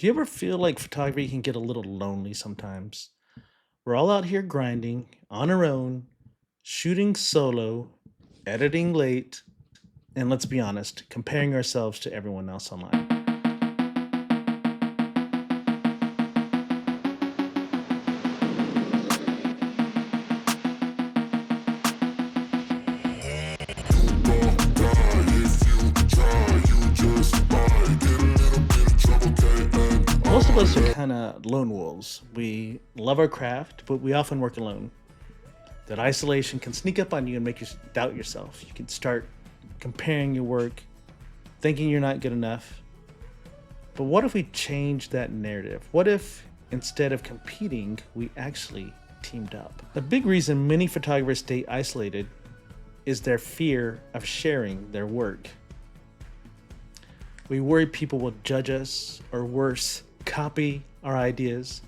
Do you ever feel like photography can get a little lonely sometimes? We're all out here grinding on our own, shooting solo, editing late, and let's be honest, comparing ourselves to everyone else online. Most of us are kind of lone wolves. We love our craft, but we often work alone. That isolation can sneak up on you and make you doubt yourself. You can start comparing your work, thinking you're not good enough. But what if we change that narrative? What if instead of competing, we actually teamed up? A big reason many photographers stay isolated is their fear of sharing their work. We worry people will judge us, or worse, copy our ideas.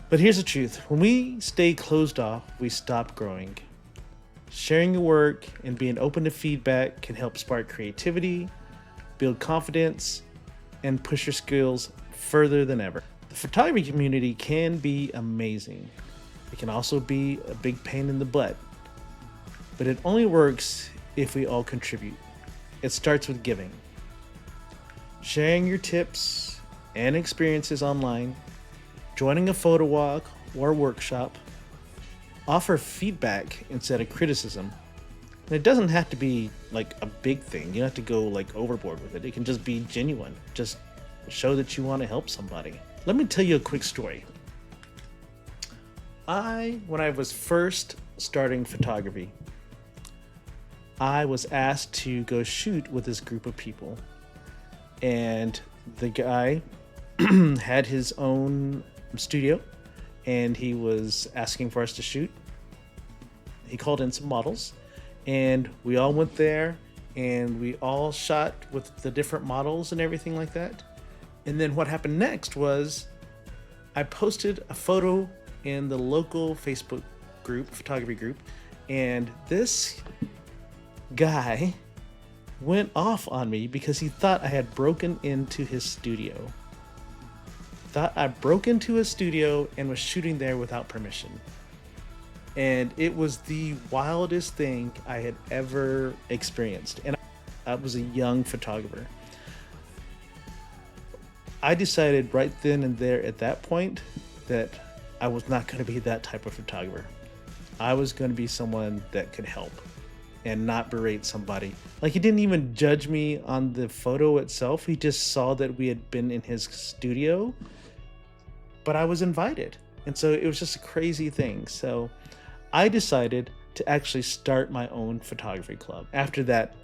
But here's the truth: when we stay closed off, we stop growing. Sharing your work and being open to feedback can help spark creativity, build confidence, and push your skills further than ever. The photography community can be amazing. It can also be a big pain in the butt, but it only works if we all contribute. It starts with giving. Sharing your tips and experiences online, joining a photo walk or workshop, offer feedback instead of criticism. And it doesn't have to be like a big thing. You don't have to go like overboard with it. It can just be genuine. Just show that you want to help somebody. Let me tell you a quick story. When I was first starting photography, I was asked to go shoot with this group of people. And the guy had his own studio and he was asking for us to shoot. He called in some models and we all went there and we all shot with the different models and everything like that. And then what happened next was I posted a photo in the local Facebook group, photography group, and this guy went off on me because he thought I had broken into his studio. Thought I broke into his studio and was shooting there without permission. And it was the wildest thing I had ever experienced. And I was a young photographer. I decided right then and there at that point that I was not going to be that type of photographer. I was going to be someone that could help and not berate somebody. Like, he didn't even judge me on the photo itself. He just saw that we had been in his studio, but I was invited. And so it was just a crazy thing. So I decided to actually start my own photography club. After that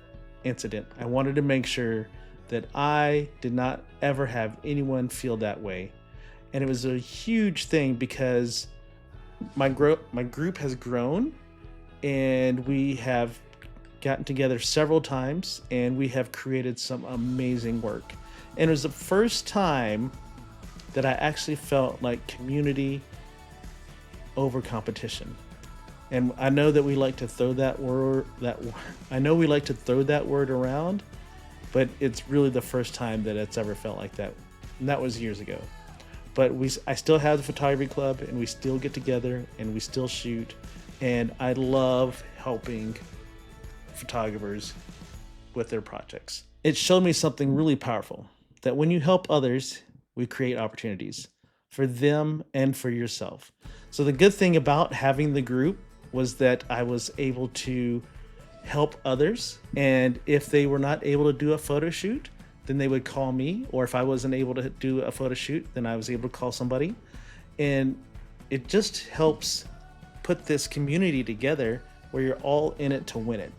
incident, I wanted to make sure that I did not ever have anyone feel that way. And it was a huge thing because my group has grown and we have gotten together several times and we have created some amazing work. And it was the first time that I actually felt like community over competition. And I know that we like to throw that word around, but it's really the first time that it's ever felt like that. And that was years ago. But I still have the photography club and we still get together and we still shoot. And I love helping photographers with their projects. It showed me something really powerful, that when you help others, we create opportunities for them and for yourself. So the good thing about having the group was that I was able to help others. And if they were not able to do a photo shoot, then they would call me. Or if I wasn't able to do a photo shoot, then I was able to call somebody. And it just helps put this community together where you're all in it to win it.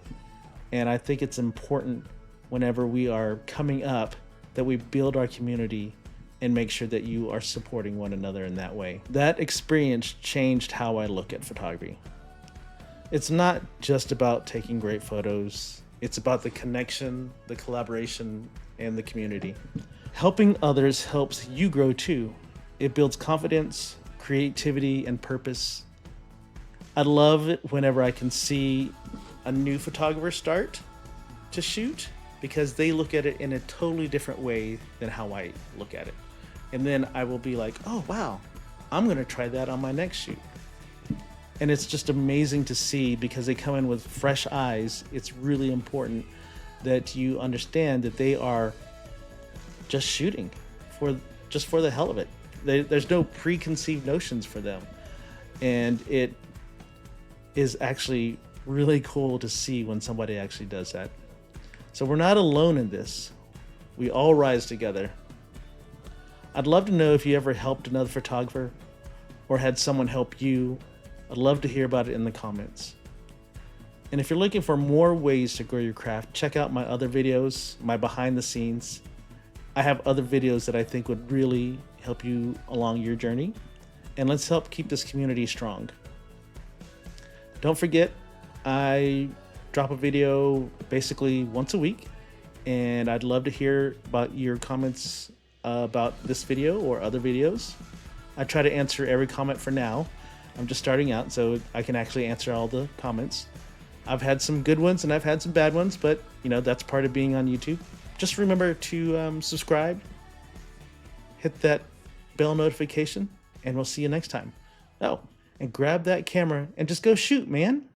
And I think it's important whenever we are coming up that we build our community and make sure that you are supporting one another in that way. That experience changed how I look at photography. It's not just about taking great photos. It's about the connection, the collaboration, and the community. Helping others helps you grow too. It builds confidence, creativity, and purpose. I love it whenever I can see a new photographer start to shoot because they look at it in a totally different way than how I look at it. And then I will be like, oh, wow, I'm going to try that on my next shoot. And it's just amazing to see because they come in with fresh eyes. It's really important that you understand that they are just shooting for the hell of it. There's no preconceived notions for them. And it is actually really cool to see when somebody actually does that. So we're not alone in this. We all rise together. I'd love to know if you ever helped another photographer or had someone help you. I'd love to hear about it in the comments. And if you're looking for more ways to grow your craft, check out my other videos, my behind the scenes. I have other videos that I think would really help you along your journey. And let's help keep this community strong. Don't forget, I drop a video basically once a week, and I'd love to hear about your comments about this video or other videos. I try to answer every comment for now. I'm just starting out, so I can actually answer all the comments. I've had some good ones and I've had some bad ones, but you know, that's part of being on YouTube. Just remember to subscribe, hit that bell notification, and we'll see you next time. Oh, and grab that camera and just go shoot, man.